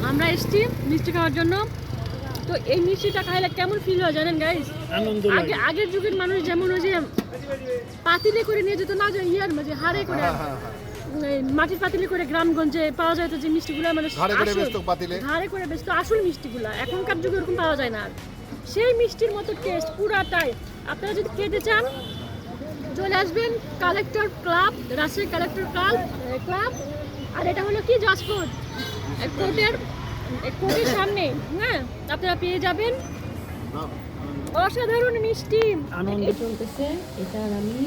আমরা এসেছি মিষ্টি খাওয়ার জন্য। তো এই মিষ্টিটা খাইলে কেমন ফিল হয় জানেন গাইস? আগের যুগের মানুষ যেমন ওই যে পাতিলে করে নিয়ে যেত না, যে ইয়ার মাঝে হাড়ে করে, মাটির পাতিলে করে গ্রামগঞ্জে পাওয়া যায় তো যে মিষ্টিগুলো, মানে হাড়ে করে বেচতো আসল মিষ্টিগুলো। এখনকার যুগে ওরকম পাওয়া যায় না। সেই মিষ্টির মতো টেস্ট পুরাটাই। আপনারা যদি খেতে চান চলে আসবেন collector club, Rajshahi collector club. আর এটা হলো কি জজকোর্ট কোর্টের সামনে। হ্যাঁ, আপনারা পেয়ে যাবেন অসাধারণ মিষ্টি। আনন্দ চলতেছে এটা। আর আমি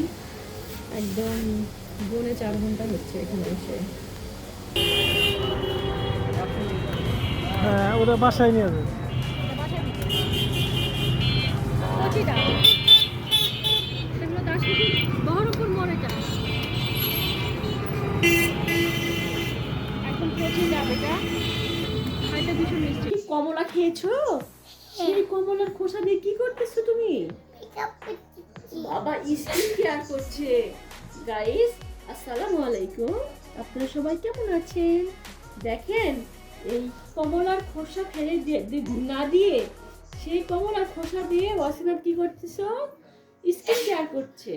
একদম 4 ঘন্টা হচ্ছে এখানে এসে। হ্যাঁ, ওরা বাসায় নিয়ে যাবে। বহরমপুর মোড় এটা। এখন পৌঁছে যাবে এটা। খাইতে ভীষণ মিষ্টি। কমলা খেয়েছো? সেই কমলার খোসা দিয়ে কি করতেছো তুমি? বাবা স্কিন কেয়ার করছে। গাইস আসসালামু আলাইকুম, আপনারা সবাই কেমন আছেন? দেখেন এই কমলার খোসা ফেলে না দিয়ে, সেই কমলার খোসা দিয়ে ওয়াসিনাত কি করতেছো? স্কিন কেয়ার করছে।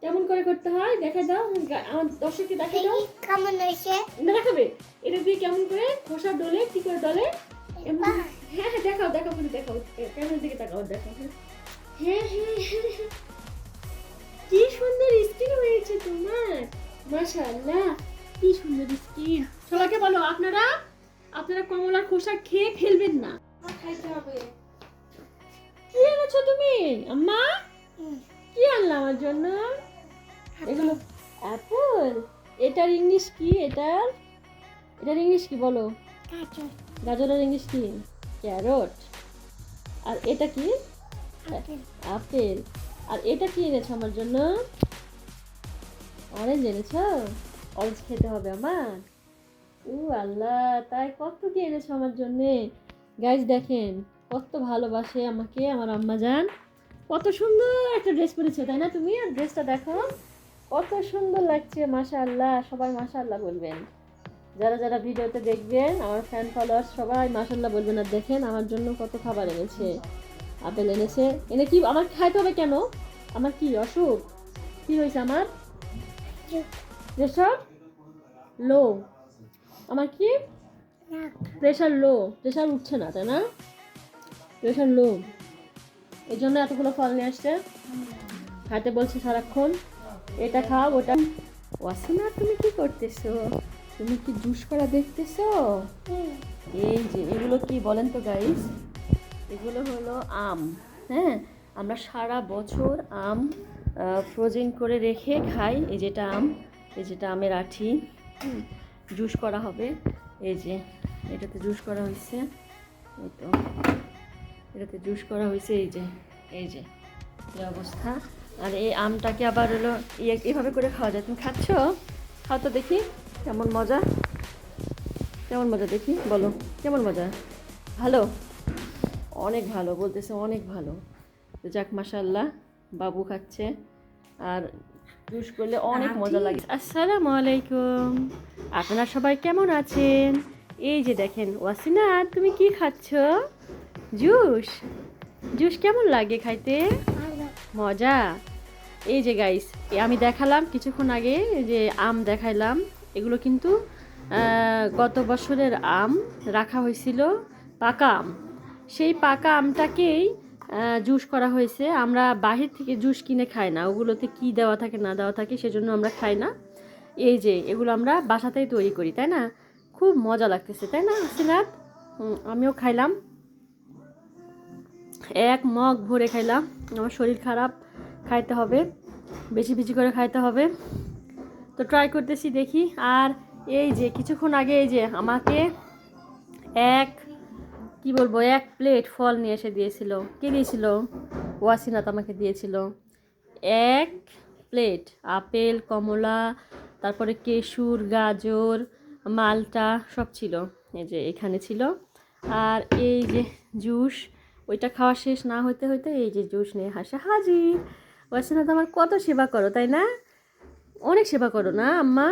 কেমন করে করতে হয় দেখা দাও, আমার দর্শককে দেখা দাও। কেমন হয়েছে না দেখাবে? এটা দিয়ে কেমন করে খোসা ডলে, কি করে ডলে? হ্যাঁ হ্যাঁ দেখাও দেখাও, দেখাও ক্যামেরার দিকে তাকাও, দেখাও। হ্যাঁ হ্যাঁ হ্যাঁ, কি সুন্দর স্কিন হয়েছে তোমার, মাশাআল্লাহ, কি সুন্দর স্কিন। সবাইকে বলো আপনারা কমলার খোসা খেয়ে ফেলবেন না, খাইতে হবে। কি এনেছো তুমি আম্মা? কি আনলা আমার জন্য? এগুলো অ্যাপল। এটার ইংলিশ কি? এটার ইংলিশ কি বলো? গাজরের ইংলিশ কি? ক্যারট। আর এটা কি? আপেল। আর এটা কি এনেছো আমার জন্য? অরেঞ্জ এনেছো? অরেঞ্জ খেতে হবে আমার। ও আল্লাহ, তাই কত কি এনেছো আমার জন্যে। গাইস দেখেন কত ভালোবাসে আমাকে আমার আম্মা জান। কত সুন্দর একটা ড্রেস পরেছো তাই না তুমি? আর ড্রেসটা দেখো কত সুন্দর লাগছে, মাশাআল্লাহ। সবাই মাশাআল্লাহ বলবেন, যারা যারা ভিডিওতে দেখবেন আমার ফ্যান ফলোয়ার সবাই মাশাআল্লাহ বলবেন। আর দেখেন আমার জন্য কত খাবার এনেছে। আপেল এনেছে, এনে কি আমার খাইতে হবে কেন? আমার কি অসুখ? কি হয়েছে আমার? Pressure low. আমার কি? Pressure low. প্রেশার উঠছে না তাই না? প্রেশার লো, এই জন্য এতগুলো ফল নিয়ে আসছে, খাইতে বলছে সারাক্ষণ। এটা খাও ওটা। ওয়াসিনা তুমি কি করতেছো? তুমি কি জুস করা দেখতেছো? এই যে এগুলো কি বলেন তো গাইস? এগুলো হলো আম। হ্যাঁ, আমরা সারা বছর আম ফ্রোজেন করে রেখে খাই। এই যেটা আম, এই যেটা আমের আঠি, জুস করা হবে। এই যে এটাতে জুস করা হয়েছে, এই তো এটাতে জুস করা হয়েছে। এই যে এই অবস্থা। আর এই আমটাকে আবার হলো এভাবে করে খাওয়া যায়। তুমি খাচ্ছ? খাও তো দেখি কেমন মজা, কেমন মজা দেখি বলো, কেমন মজা? ভালো, অনেক ভালো বলতেছে, অনেক ভালো। তো যাক মাশাআল্লাহ, বাবু খাচ্ছে আর জুস করলে অনেক মজা লাগে। আসসালামু আলাইকুম, আপনারা সবাই কেমন আছেন? এই যে দেখেন ওয়াসিনা তুমি কি খাচ্ছ? জুস। জুস কেমন লাগে খাইতে? মজা। এই যে গাইস আমি দেখালাম কিছুক্ষণ আগে যে আম দেখাইলাম, এগুলো কিন্তু গত বছরের আম রাখা হয়েছিল, পাকা আম। সেই পাকা আমটাকেই জুস করা হয়েছে। আমরা বাহির থেকে জুস কিনে খাই না, ওগুলোতে কি দেওয়া থাকে না দেওয়া থাকে সেজন্য আমরা খাই না। এই যে এগুলো আমরা বাসাতেই তৈরি করি, তাই না? খুব মজা লাগতেছে তাই না সিনাত? আমিও খাইলাম, এক মগ ভরে খাইলাম। আমার শরীর খারাপ, খাইতে হবে, বেশি বেশি করে খাইতে হবে। তো ট্রাই করতেছি দেখি। আর এই যে কিছুক্ষণ আগে এই যে আমাকে এক প্লেট ফল নিয়ে এসে দিয়েছিল। কে দিয়েছিল? ওয়াসিনাত আমাকে দিয়েছিল 1 প্লেট আপেল, কমলা, তারপরে কেশর, গাজর, মালটা সব ছিল। এই যে এখানে ছিল। আর এই যে জুস, ওইটা খাওয়া শেষ না হতে হতে এই যে জুস নিয়ে হাজির। ওয়াসিনাত আমার কত সেবা করো তাই না? অনেক সেবা করো না আম্মা?